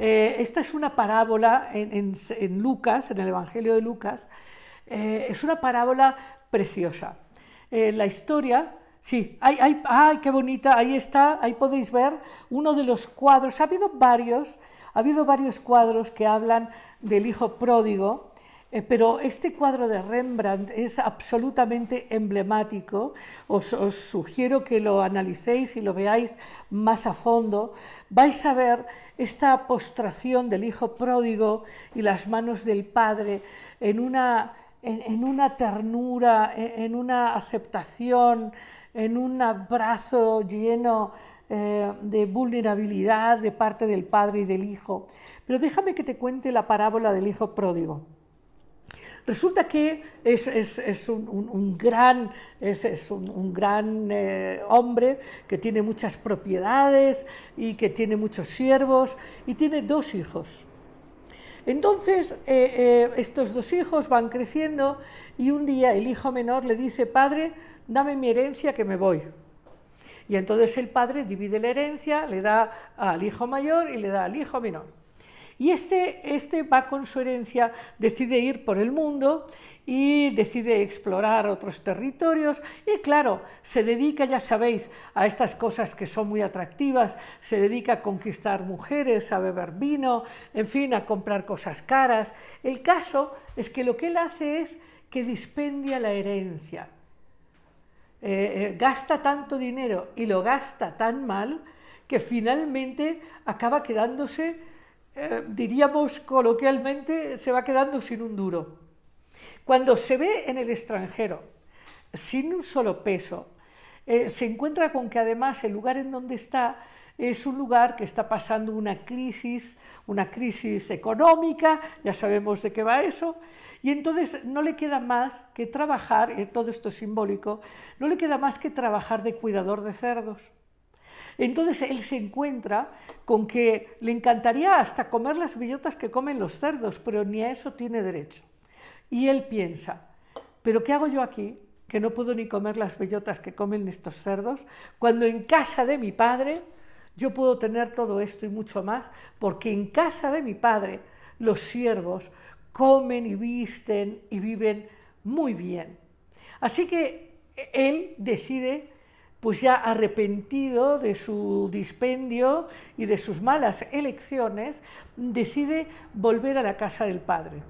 Esta es una parábola en Lucas, en el Evangelio de Lucas. Es una parábola preciosa. La historia, sí, ¡ay, qué bonita! Ahí está, ahí podéis ver uno de los cuadros. Ha habido varios cuadros que hablan del hijo pródigo. Pero este cuadro de Rembrandt es absolutamente emblemático. Os sugiero que lo analicéis y lo veáis más a fondo. Vais a ver esta postración del hijo pródigo y las manos del padre en una ternura, en una aceptación, en un abrazo lleno de vulnerabilidad de parte del padre y del hijo. Pero déjame que te cuente la parábola del hijo pródigo. Resulta que es un gran hombre que tiene muchas propiedades y que tiene muchos siervos y tiene 2 hijos. Entonces, estos 2 hijos van creciendo y un día el hijo menor le dice: padre, dame mi herencia que me voy. Y entonces el padre divide la herencia, le da al hijo mayor y le da al hijo menor. Y este va con su herencia, decide ir por el mundo y decide explorar otros territorios y claro, se dedica, ya sabéis, a estas cosas que son muy atractivas, se dedica a conquistar mujeres, a beber vino, en fin, a comprar cosas caras. El caso es que lo que él hace es que dispendia la herencia. Gasta tanto dinero y lo gasta tan mal que finalmente acaba quedándose, diríamos coloquialmente, se va quedando sin un duro. Cuando se ve en el extranjero, sin un solo peso, se encuentra con que además el lugar en donde está es un lugar que está pasando una crisis económica, ya sabemos de qué va eso, y entonces no le queda más que trabajar, todo esto es simbólico, no le queda más que trabajar de cuidador de cerdos. Entonces él se encuentra con que le encantaría hasta comer las bellotas que comen los cerdos, pero ni a eso tiene derecho. Y él piensa: ¿pero qué hago yo aquí, que no puedo ni comer las bellotas que comen estos cerdos, cuando en casa de mi padre yo puedo tener todo esto y mucho más, porque en casa de mi padre los siervos comen y visten y viven muy bien? Así que él decide, pues ya arrepentido de su dispendio y de sus malas elecciones, decide volver a la casa del padre.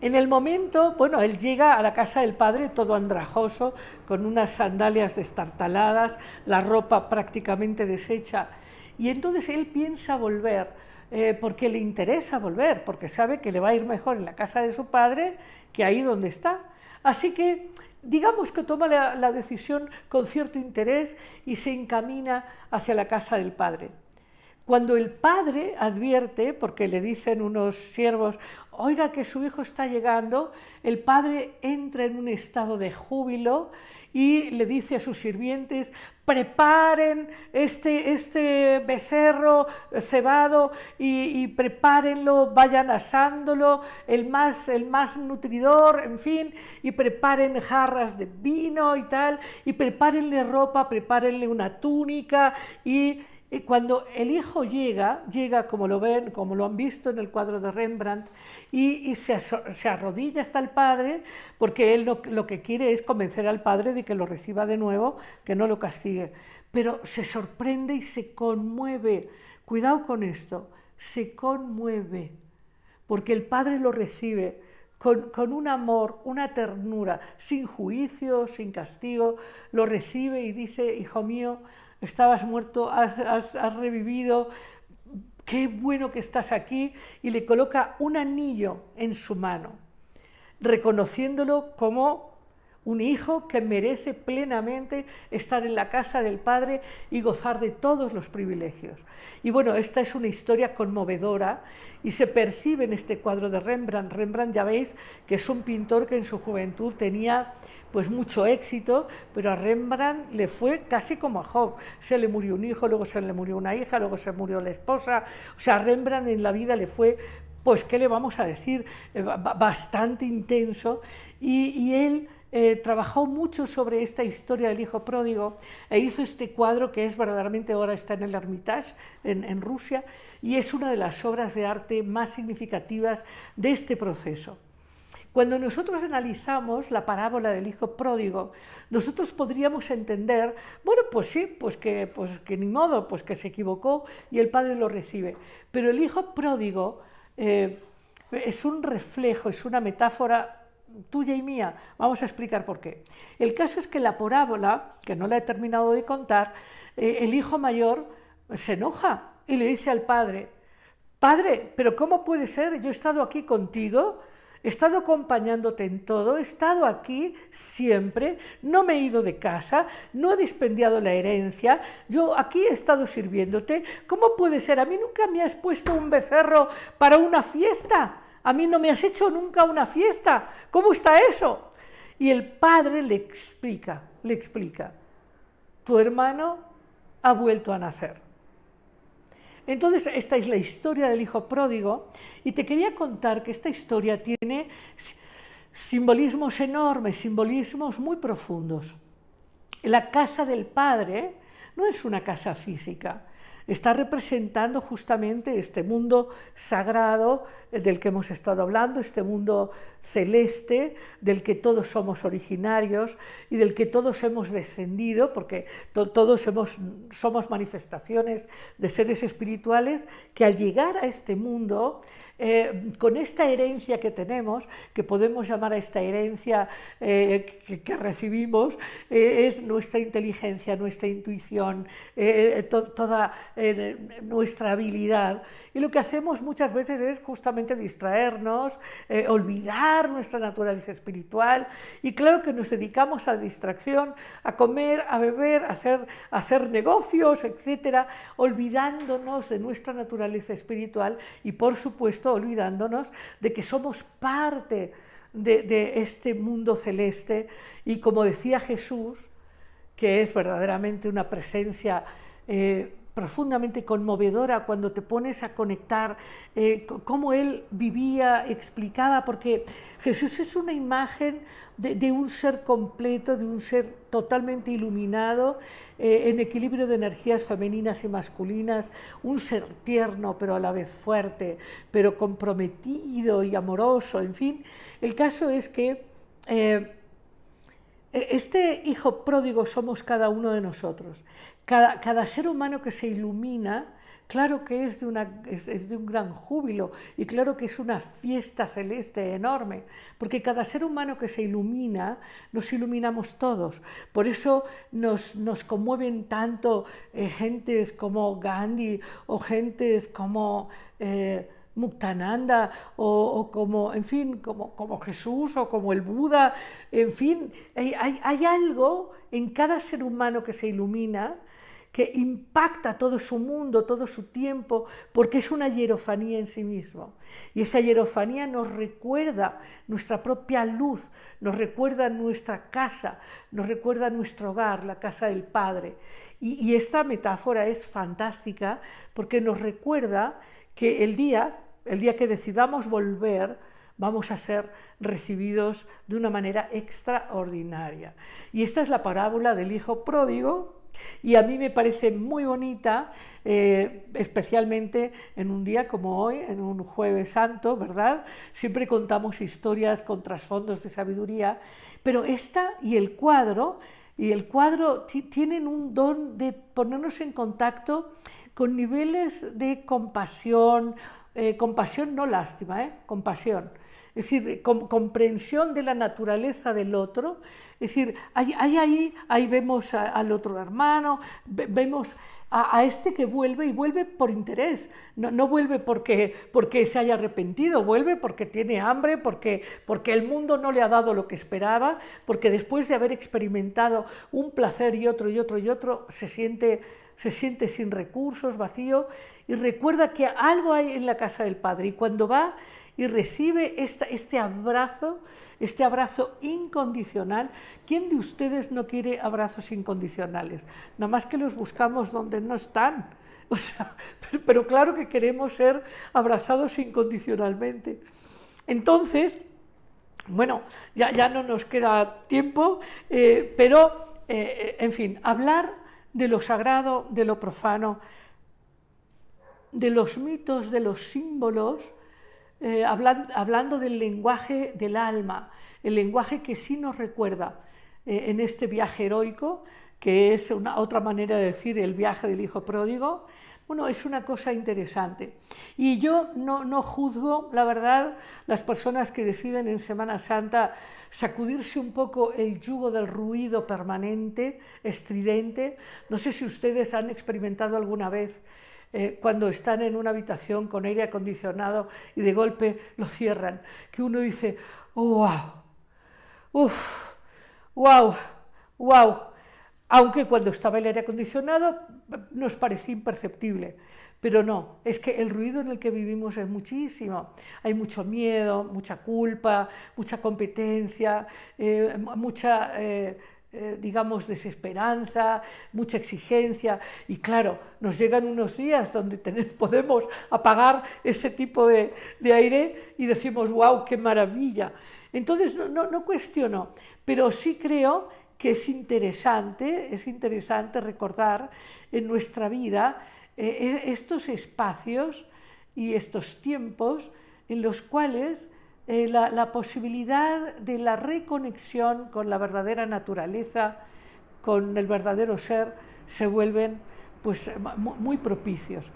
En el momento, bueno, él llega a la casa del padre todo andrajoso, con unas sandalias destartaladas, la ropa prácticamente deshecha, y entonces él piensa volver, porque le interesa volver, porque sabe que le va a ir mejor en la casa de su padre que ahí donde está. Así que digamos que toma la decisión con cierto interés y se encamina hacia la casa del padre. Cuando el padre advierte, porque le dicen unos siervos: oiga que su hijo está llegando, el padre entra en un estado de júbilo y le dice a sus sirvientes: preparen este becerro cebado y prepárenlo, vayan asándolo, el más nutridor, en fin, y preparen jarras de vino y tal, y prepárenle ropa, prepárenle una túnica. Y cuando el hijo llega como lo ven, como lo han visto en el cuadro de Rembrandt, y se arrodilla hasta el padre, porque él lo que quiere es convencer al padre de que lo reciba de nuevo, que no lo castigue. Pero se sorprende y se conmueve. Cuidado con esto, se conmueve, porque el padre lo recibe con un amor, una ternura, sin juicio, sin castigo, lo recibe y dice: hijo mío, estabas muerto, has revivido, qué bueno que estás aquí, y le coloca un anillo en su mano, reconociéndolo como un hijo que merece plenamente estar en la casa del padre y gozar de todos los privilegios. Y bueno, esta es una historia conmovedora y se percibe en este cuadro de Rembrandt. Rembrandt, ya veis que es un pintor que en su juventud tenía pues mucho éxito, pero a Rembrandt le fue casi como a Job. Se le murió un hijo, luego se le murió una hija, luego se murió la esposa. O sea, a Rembrandt en la vida le fue, pues, ¿qué le vamos a decir? Bastante intenso, y él trabajó mucho sobre esta historia del hijo pródigo e hizo este cuadro que es verdaderamente, ahora está en el Hermitage, en Rusia, y es una de las obras de arte más significativas de este proceso. Cuando nosotros analizamos la parábola del hijo pródigo, nosotros podríamos entender, bueno, pues sí, pues que ni modo, pues que se equivocó y el padre lo recibe. Pero el hijo pródigo es un reflejo, es una metáfora tuya y mía. Vamos a explicar por qué. El caso es que la parábola, que no la he terminado de contar, el hijo mayor se enoja y le dice al padre, padre, pero ¿cómo puede ser? Yo he estado aquí contigo, he estado acompañándote en todo, he estado aquí siempre, no me he ido de casa, no he dispendiado la herencia, yo aquí he estado sirviéndote, ¿cómo puede ser? A mí nunca me has puesto un becerro para una fiesta, a mí no me has hecho nunca una fiesta, ¿cómo está eso? Y el padre le explica, tu hermano ha vuelto a nacer. Entonces, esta es la historia del hijo pródigo y te quería contar que esta historia tiene simbolismos enormes, simbolismos muy profundos. La casa del padre no es una casa física, está representando justamente este mundo sagrado del que hemos estado hablando, este mundo celeste del que todos somos originarios y del que todos hemos descendido, porque todos somos manifestaciones de seres espirituales que al llegar a este mundo, con esta herencia que tenemos, que podemos llamar a esta herencia que recibimos, es nuestra inteligencia, nuestra intuición, toda nuestra habilidad. Y lo que hacemos muchas veces es justamente distraernos, olvidar nuestra naturaleza espiritual, y claro que nos dedicamos a la distracción, a comer, a beber, a hacer negocios, etcétera, olvidándonos de nuestra naturaleza espiritual y por supuesto olvidándonos de que somos parte de este mundo celeste y, como decía Jesús, que es verdaderamente una presencia profundamente conmovedora cuando te pones a conectar cómo él vivía, explicaba, porque Jesús es una imagen de un ser completo, de un ser totalmente iluminado, en equilibrio de energías femeninas y masculinas, un ser tierno pero a la vez fuerte, pero comprometido y amoroso, en fin. El caso es que este hijo pródigo somos cada uno de nosotros. Cada ser humano que se ilumina, claro que es de un gran júbilo y claro que es una fiesta celeste enorme, porque cada ser humano que se ilumina, nos iluminamos todos. Por eso nos conmueven tanto gentes como Gandhi o gentes como Muktananda o como, en fin, como Jesús o como el Buda, en fin, hay algo en cada ser humano que se ilumina que impacta todo su mundo, todo su tiempo, porque es una hierofanía en sí mismo. Y esa hierofanía nos recuerda nuestra propia luz, nos recuerda nuestra casa, nos recuerda nuestro hogar, la casa del Padre. Y esta metáfora es fantástica porque nos recuerda que el día que decidamos volver, vamos a ser recibidos de una manera extraordinaria. Y esta es la parábola del hijo pródigo, y a mí me parece muy bonita, especialmente en un día como hoy, en un Jueves Santo, ¿verdad? Siempre contamos historias con trasfondos de sabiduría, pero esta y el cuadro tienen un don de ponernos en contacto con niveles de compasión, compasión no lástima, compasión. Es decir, comprensión de la naturaleza del otro. Es decir, ahí vemos al otro hermano, vemos a este que vuelve, y vuelve por interés, no vuelve porque se haya arrepentido, vuelve porque tiene hambre, porque el mundo no le ha dado lo que esperaba, porque después de haber experimentado un placer y otro, se siente sin recursos, vacío, y recuerda que algo hay en la casa del Padre, y cuando va y recibe este abrazo incondicional. ¿Quién de ustedes no quiere abrazos incondicionales? Nada más que los buscamos donde no están. O sea, pero claro que queremos ser abrazados incondicionalmente. Entonces, Bueno, ya no nos queda tiempo, pero, en fin, hablar de lo sagrado, de lo profano, de los mitos, de los símbolos, hablando del lenguaje del alma, el lenguaje que sí nos recuerda en este viaje heroico, que es otra manera de decir el viaje del hijo pródigo. Bueno, es una cosa interesante. Y yo no juzgo, la verdad, las personas que deciden en Semana Santa sacudirse un poco el yugo del ruido permanente, estridente. No sé si ustedes han experimentado alguna vez cuando están en una habitación con aire acondicionado y de golpe lo cierran, que uno dice, oh, wow, uff, wow, wow. Aunque cuando estaba el aire acondicionado nos parecía imperceptible, pero no, es que el ruido en el que vivimos es muchísimo. Hay mucho miedo, mucha culpa, mucha competencia, mucha, digamos, desesperanza, mucha exigencia. Y claro, nos llegan unos días donde podemos apagar ese tipo de aire y decimos, wow, qué maravilla. Entonces, no cuestiono, pero sí creo que es interesante recordar en nuestra vida estos espacios y estos tiempos en los cuales la posibilidad de la reconexión con la verdadera naturaleza, con el verdadero ser, se vuelven pues muy propicios.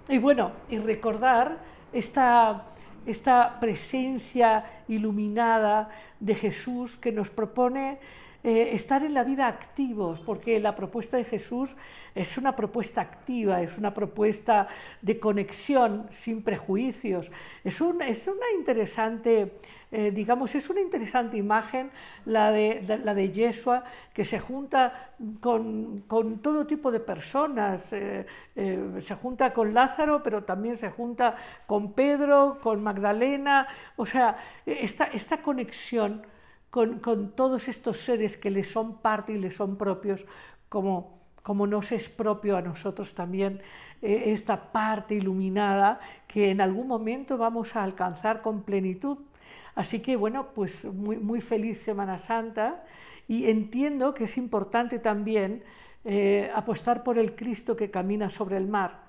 Y bueno, y recordar esta presencia iluminada de Jesús que nos propone estar en la vida activos, porque la propuesta de Jesús es una propuesta activa, es una propuesta de conexión sin prejuicios. Es una interesante, digamos, es una interesante imagen la de Yeshua, que se junta con todo tipo de personas, se junta con Lázaro, pero también se junta con Pedro, con Magdalena, o sea, esta conexión con todos estos seres que les son parte y les son propios, como nos es propio a nosotros también esta parte iluminada que en algún momento vamos a alcanzar con plenitud. Así que bueno, pues muy feliz Semana Santa, y entiendo que es importante también apostar por el Cristo que camina sobre el mar,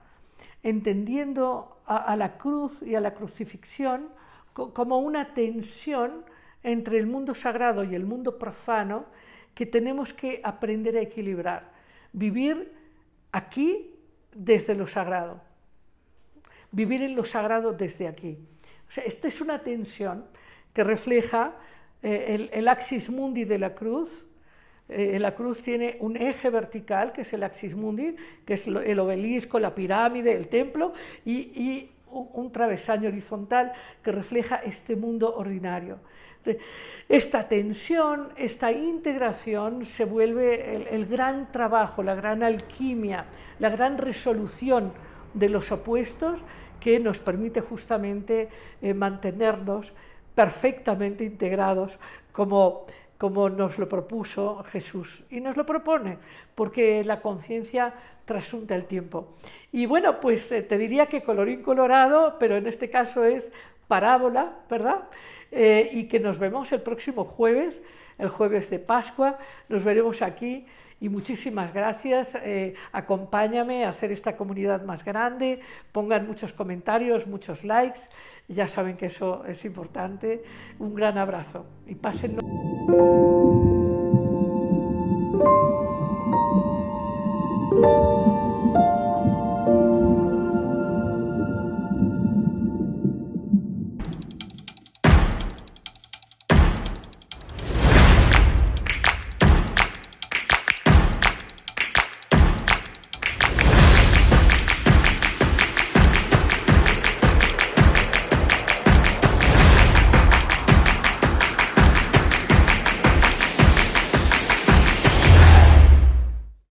entendiendo a la cruz y a la crucifixión como una tensión entre el mundo sagrado y el mundo profano que tenemos que aprender a equilibrar. Vivir aquí desde lo sagrado, vivir en lo sagrado desde aquí. O sea, esta es una tensión que refleja el axis mundi de la cruz. La cruz tiene un eje vertical, que es el axis mundi, que es el obelisco, la pirámide, el templo, y un travesaño horizontal que refleja este mundo ordinario. Esta tensión, esta integración se vuelve el gran trabajo, la gran alquimia, la gran resolución de los opuestos que nos permite justamente mantenernos perfectamente integrados como nos lo propuso Jesús. Y nos lo propone porque la conciencia trasunta el tiempo. Y bueno, pues te diría que colorín colorado, pero en este caso es parábola, ¿verdad? Y que nos vemos el próximo jueves, el jueves de Pascua, nos veremos aquí. Y muchísimas gracias, acompáñame a hacer esta comunidad más grande, pongan muchos comentarios, muchos likes, ya saben que eso es importante. Un gran abrazo y pásenlo.